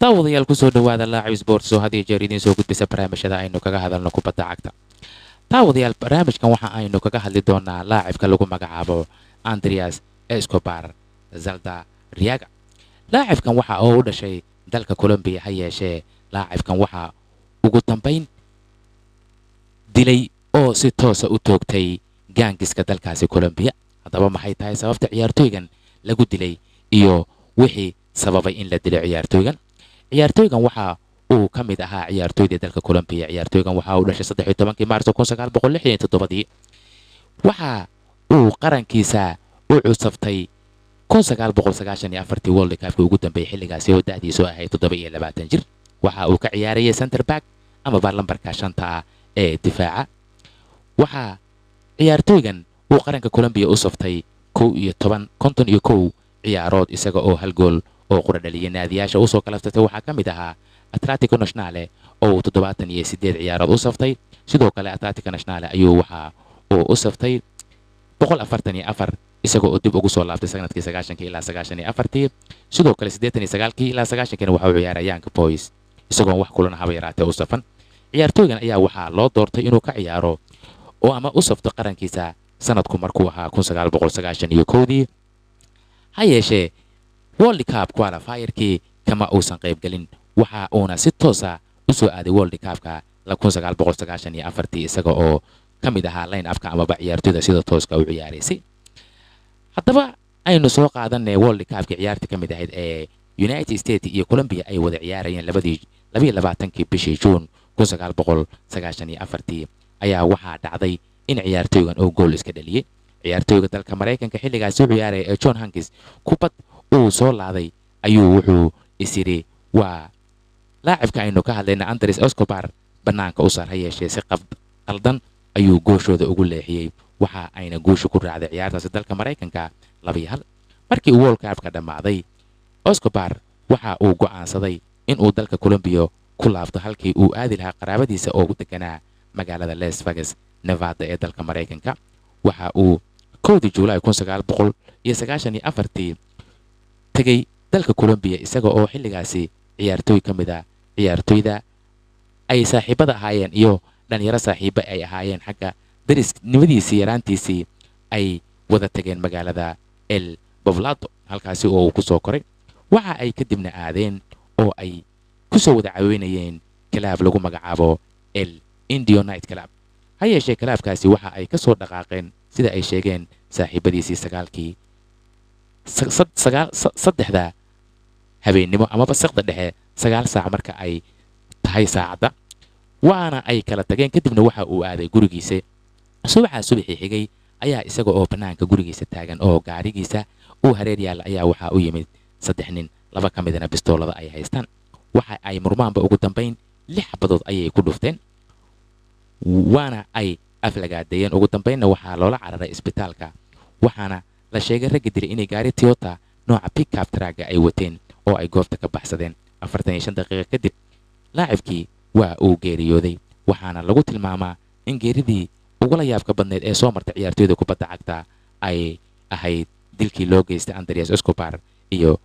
daawadayaal ku soo dhawaada Laacib Sports oo hadii jeer idin soo gudbisa barnaamijyada aynu kaga hadalno kubadda cagta. daawadayaal barnaamijkan waxa aynu kaga hadli doonaa laacibka lagu magacaabo Andreas Escobar Zalda Riaga. laacibkan waxa uu u dhashay dalka Colombia ha yeeshee laacibkan waxa ugu dambeyn Dilay oo si toos ah u toogtay gaangiska dalkaasi Colombia. haddaba maxay tahay sababta ciyaartoygan lagu dilay iyo wixii sababay in la dilo ciyaartoygan? ciyaartoygan waxa uu ka mid ahaa ciyaartoyda dalka Colombia. ciyaartoygan waxa uu dhashay 13 Maarso 1967. waxa uu qarankiisa u cusaftay 1994 World Cup ugu dambeeyay xilligaasi oo da'diisu ahayd 27 jir. waxa uu ka ciyaarayay center back ama lambarka shanta ee difaaca. waxa ciyaartoygan uu qaranka Colombia u saftay 51 ciyaarood isaga oo hal gool oo qura dhaliyay. naadiyaasha uu soo kala saftay waxa ka mid ahaa Atlético Nacional oo 78 ciyaarood u saftay. sidoo kale Atlético Nacional ayuu waxa uu u saftay 144 isaga oo dib ugu soo laabtay sanadkii 90 ilaa 94. sidoo kale 89 ilaa 90 waxa uu ciyaaray Young Boys isagoo wax kulan haba yaraatee u safan. ciyaartoygan ayaa waxaa loo doortay inuu ka ciyaaro oo ama u safto qarankiisa sanadku markuu ahaa 1991. ha yeeshee World Cup qualifierkii kama uusan qayb galin. waxa uuna si toos ah u soo aaday World Cup-ka 1994 isaga oo ka mid ahaa line-up-ka ama ciyaartoyda sida tooska u ciyaaraysay. haddaba aynu soo qaadanay World Cup-ka ciyaartii ka mid ahayd ee United States iyo Colombia ay wada ciyaarayeen 22 bishii June 1994 ayaa waxaa dhacday in ciyaartoygan uu gool iska dhaliyay. ciyaartoyga dalka Mareykanka xilligaas u ciyaaray ee John Hankins kubad uu soo laaday ayuu wuxuu isiri waa laacibka aynu ka hadlayna Andres Escobar banaanka u saaray yeeshee si qaldan ayuu gooshooda ugu leexiyay. waxa ayna goosho ku raacday ciyaartaas dalka Mareykanka 2-1. markii uu World Cup ka dhamaaday Escobar waxa uu go'aansaday in uu dalka Colombia ku laabto halkii uu aadi lahaa qaraabadiisa oo u deganaa magaalada Las Vegas Nevada ee dalka Mareykanka. waxa uu 1 July 1994 tagay dalka Colombia isaga oo xilligaasi ciyaartoy ka mid ah ciyaartoyda ay saaxiibada ahaayeen iyo dhalinyaro saaxiibo ay ahaayeen xagga darisnimadiisii yaraantiisii ay wada tageen magaalada El Poblado halkaasi oo uu ku soo koray. waxa ay kadibna aadeen oo ay ku soo wada caawinayeen club lagu magacaabo El Indio Night Club. ha yeeshee clubkaasi waxa ay ka soo dhaqaaqeen sida ay sheegeen saaxiibadiisii saddexda habeenimo ama saqda dhexe 9 saac marka ay tahay saacada. waana ay kala tageen kadibna waxa uu aaday gurigiisa. subaxii xigay ayaa isaga oo banaanka gurigiisa taagan oo gaarigiisa uu hareer yaal ayaa waxa uu yimid 3 nin 2 ka midna bistoolada ay haystaan. waxa ay murmaanba ugu dambeyn 6 xabadood ayay ku dhufteen waana ay aflagaadeeyeen. ugu dambeynna waxaa loola cararay isbitaalka waxaana la sheegay ragga dilay inay gaari Toyota nooca pickup truck ay wateen oo ay goobta ka baxsadeen. 45 daqiiqo kadib laacibkii waa uu geeriyooday waxaana lagu tilmaamaa in geeridii ugu la yaabka badneed ee soo martay ciyaartoyda kubadda cagta ay ahayd dilkii loo geystay Andreas Escobar iyo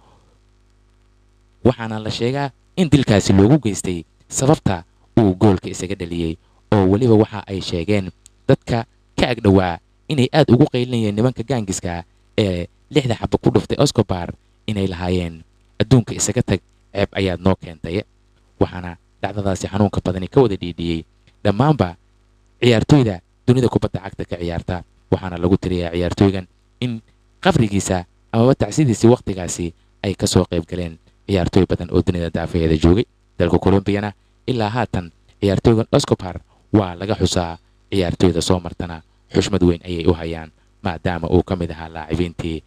waxaana la sheegaa in dilkaasi loogu geystay sababta uu goolka isaga dhaliyay oo waliba waxa ay sheegeen dadka ka agdhawaa inay aad ugu qaylinayeen nimanka gaangiska ee 6 xabba ku dhuftay Escobar inay lahaayeen adduunka isaga tag ceeb ayaad noo keentay. waxaana dhacdadaasi xanuunka badani ka wada dhiidhiyay dhammaanba ciyaartoyda dunida kubadda cagta ka ciyaarta. waxaana lagu tiriyaa ciyaartoygan in qabrigiisa ama tacsidiisii waqtigaasi ay ka soo qayb galeen ciyaartoy badan oo dunida daafaheeda joogay. dalka Colombia ilaa haatan ciyaartoygan Escobar waa laga xusaa ciyaartoyda soo martana xushmad weyn ayay u hayaan maadaama uu ka mid ahaa laacibiintii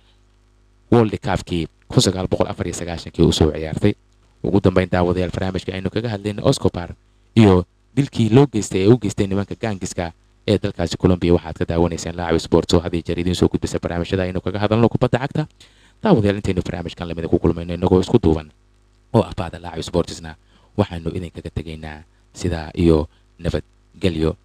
World Cup-kii 1994 uu soo ciyaartay. ugu dambeyn daawadayaal barnaamijka aynu kaga hadlaynay Escobar iyo dilkii loo geystay ee u geystay nimanka gaangiska ee dalkaasi Colombia. waxaad ka daawanaysaan Laacib Sports oo hadii jeer idin soo gudbisa barnaamijyada aynu kaga hadalno kubadda cagta. daawadayaal intaynu barnaamijkan lamida ku kulmayno inagoo isku duuban oo ahbaada Laacib Sportsna waxaanu idinkaga tegaynaa sidaa iyo nabadgelyo.